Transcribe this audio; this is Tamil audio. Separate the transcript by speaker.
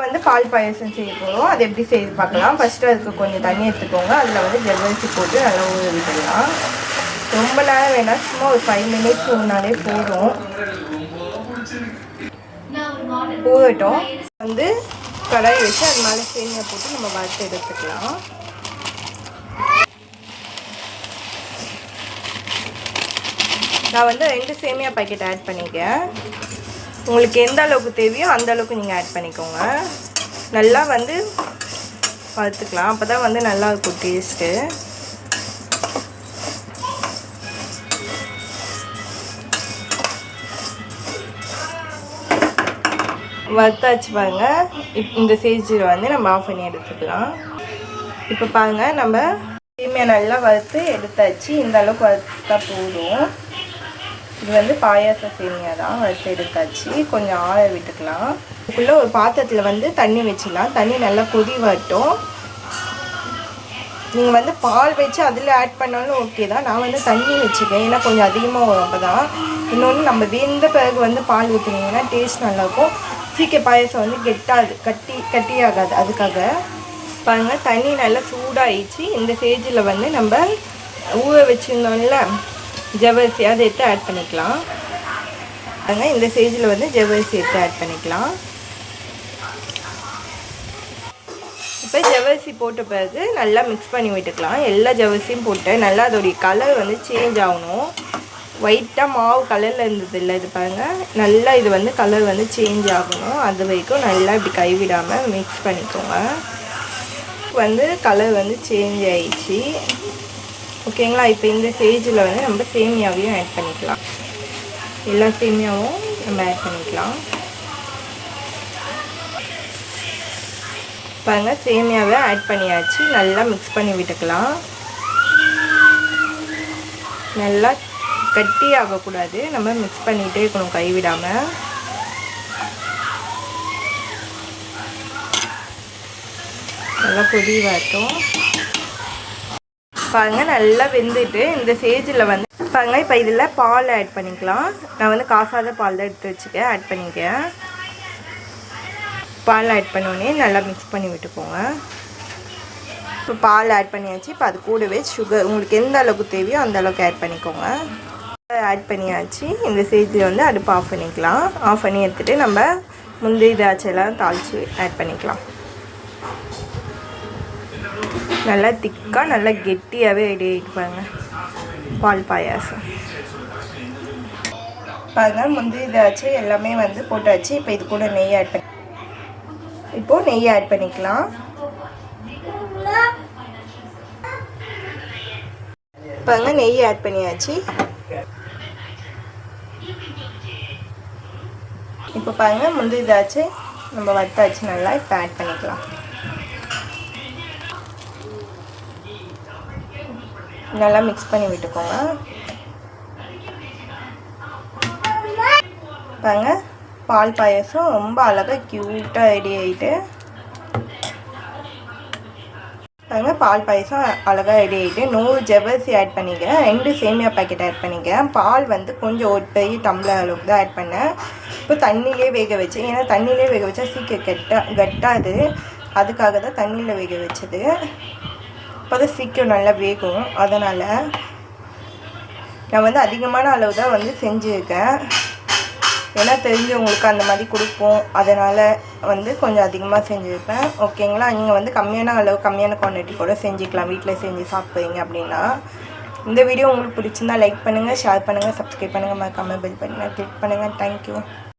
Speaker 1: வந்து பால் பாயாசம் செய்ய போகிறோம். அது எப்படி செய்து பார்க்கலாம். ஃபஸ்ட்டு அதுக்கு கொஞ்சம் தண்ணி எடுத்துக்கோங்க. அதில் வந்து ஜவ்வரிசி போட்டு நல்லா ஊற விட்டுடலாம். ரொம்ப நேரம் வேணாம், சும்மா ஒரு 5 மினிட்ஸ் ஊறினாலே போதும். ஊறட்டும். வந்து கடாய் வச்சு அது மேலே சேமியா போட்டு நம்ம வறுத்து எடுத்துக்கலாம். நான் வந்து 2 சேமியா பாக்கெட் ஆட் பண்ணிக்கேன். உங்களுக்கு எந்த அளவுக்கு தேவையோ அந்த அளவுக்கு நீங்கள் ஆட் பண்ணிக்கோங்க. நல்லா வந்து வறுத்துக்கலாம். அப்போ தான் வந்து நல்லா இருக்கும் டேஸ்ட்டு. வறுத்தாச்சு பாருங்க. இந்த ஸ்டேஜில் வந்து நம்ம ஆஃப் பண்ணி எடுத்துக்கலாம். இப்போ பாருங்கள், நம்ம சேமியா நல்லா வறுத்து எடுத்தாச்சு. இந்த அளவுக்கு வறுத்தா போதும். இது வந்து பாயாச சேமியா தான், வறுத்து எடுத்தாச்சு. கொஞ்சம் ஆற விட்டுக்கலாம். இதுக்குள்ளே ஒரு பாத்திரத்தில் வந்து தண்ணி வச்சிடலாம். தண்ணி நல்லா கொதி வரட்டும். நீங்கள் வந்து பால் வச்சு அதில் ஆட் பண்ணாலும் ஓகே தான். நான் வந்து தண்ணி வச்சுக்கேன், ஏன்னா கொஞ்சம் அதிகமாக வரும். அப்போ தான் இன்னொன்று நம்ம வெந்த பிறகு வந்து பால் ஊற்றினீங்கன்னா டேஸ்ட் நல்லாயிருக்கும். சீக்கிரம் பாயாசம் வந்து கட்டியாகாது. அதுக்காக பாருங்கள், தண்ணி நல்லா சூடாகிடுச்சு. இந்த ஸ்டேஜில் வந்து நம்ம ஊற வச்சுருந்தோம்ல ஜவ்வரிசி, அதை எடுத்து ஆட் பண்ணிக்கலாம். பாருங்க, இந்த ஸ்டேஜில் வந்து ஜவ்வரிசி எடுத்து ஆட் பண்ணிக்கலாம். இப்போ ஜவ்வரிசி போட்ட பிறகு நல்லா மிக்ஸ் பண்ணி விட்டுக்கலாம். எல்லா ஜவ்வரிசியும் போட்டு நல்லா அதோடைய கலர் வந்து சேஞ்ச் ஆகணும். ஒயிட்டாக மாவு கலரில் இருந்தது இல்லை, இது பாருங்கள், நல்லா இது வந்து கலர் வந்து சேஞ்ச் ஆகணும். அது வரைக்கும் நல்லா இப்படி கைவிடாமல் மிக்ஸ் பண்ணிக்கோங்க. வந்து கலர் வந்து சேஞ்ச் ஆயிடுச்சு. ஓகேங்களா. இப்போ இந்த ஸ்டேஜில் வந்து நம்ம சேமியாவையும் ஆட் பண்ணிக்கலாம். எல்லா சேமியாவும் நம்ம ஆட் பண்ணிக்கலாம். பாருங்கள், சேமியாவை ஆட் பண்ணியாச்சு. நல்லா மிக்ஸ் பண்ணி விட்டுக்கலாம். நல்லா கட்டி ஆகக்கூடாது, நம்ம மிக்ஸ் பண்ணிகிட்டே இருக்கணும் கைவிடாமல். நல்லா கொதி வரட்டும். பாருங்கள், நல்லா வெந்துட்டு இந்த ஸ்டேஜில் வந்து பாருங்கள், இப்போ இதில் பால் ஆட் பண்ணிக்கலாம். நான் வந்து காசாத பால் தான் எடுத்து வச்சுக்கேன், ஆட் பண்ணிக்கேன். பால் ஆட் பண்ணோடனே நல்லா மிக்ஸ் பண்ணி விட்டுக்கோங்க. இப்போ பால் ஆட் பண்ணியாச்சு. இப்போ அது கூடவே சுகர் உங்களுக்கு எந்த அளவுக்கு தேவையோ அந்த அளவுக்கு ஆட் பண்ணிக்கோங்க. ஆட் பண்ணியாச்சு. இந்த ஸ்டேஜில் வந்து அடுப்பு ஆஃப் பண்ணிக்கலாம். ஆஃப் பண்ணி எடுத்துகிட்டு நம்ம முந்திரி திராட்சையெல்லாம் தாளித்து ஆட் பண்ணிக்கலாம். நல்லா திக்காக நல்லா கெட்டியாகவே ரெடி ஆகிட்டு பாருங்கள் பால் பாயாசம். பாருங்கள், முந்திரி திராட்சை எல்லாமே வந்து போட்டாச்சு. இப்போ இது கூட நெய் ஆட் பண்ணி இப்போது நெய் ஆட் பண்ணிக்கலாம். பாருங்கள், நெய் ஆட் பண்ணியாச்சு. இப்போ பாருங்கள், முந்திரி திராட்சை நம்ம வறுத்தாச்சு நல்லா. இப்போ ஆட் பண்ணிக்கலாம். நல்லா மிக்ஸ் பண்ணி விட்டுக்கோங்க. பாருங்க, பால் பாயாசம் ரொம்ப அழகாக க்யூட்டாக ரெடி ஆகிட்டு. பாருங்க, பால் பாயாசம் அழகாக ரெடி ஆகிட்டு. 100 ஜவ்வரிசி ஆட் பண்ணிக்கிறேன். 2 சேமியா பாக்கெட் ஆட் பண்ணிக்கிறேன். பால் வந்து கொஞ்சம் ஒரு பெரிய டம்ளர் அளவுக்கு தான் ஆட் பண்ணேன். இப்போ தண்ணியிலே வேக வச்சேன், ஏன்னா தண்ணியிலே வேக வச்சா சீக்கிரம் கட்டாது. அதுக்காக தான் தண்ணியில் வேக வச்சது. இப்போ தான் சீக்கிரம் நல்லா வேகும். அதனால் நான் வந்து அதிகமான அளவு தான் வந்து செஞ்சுருக்கேன். ஏன்னா தெரிஞ்சவங்களுக்கு அந்த மாதிரி கொடுப்போம், அதனால் வந்து கொஞ்சம் அதிகமாக செஞ்சுருப்பேன். ஓகேங்களா. நீங்கள் வந்து கம்மியான அளவு கம்மியான குவான்டிட்டி கூட செஞ்சுக்கலாம், வீட்டில் செஞ்சு சாப்பிட்றீங்க அப்படின்னா. இந்த வீடியோ உங்களுக்கு பிடிச்சிருந்தா லைக் பண்ணுங்கள், ஷேர் பண்ணுங்கள், சப்ஸ்கிரைப் பண்ணுங்கள், மறக்காமல் பெல் பட்டனை கிளிக் பண்ணுங்கள். தேங்க்யூ.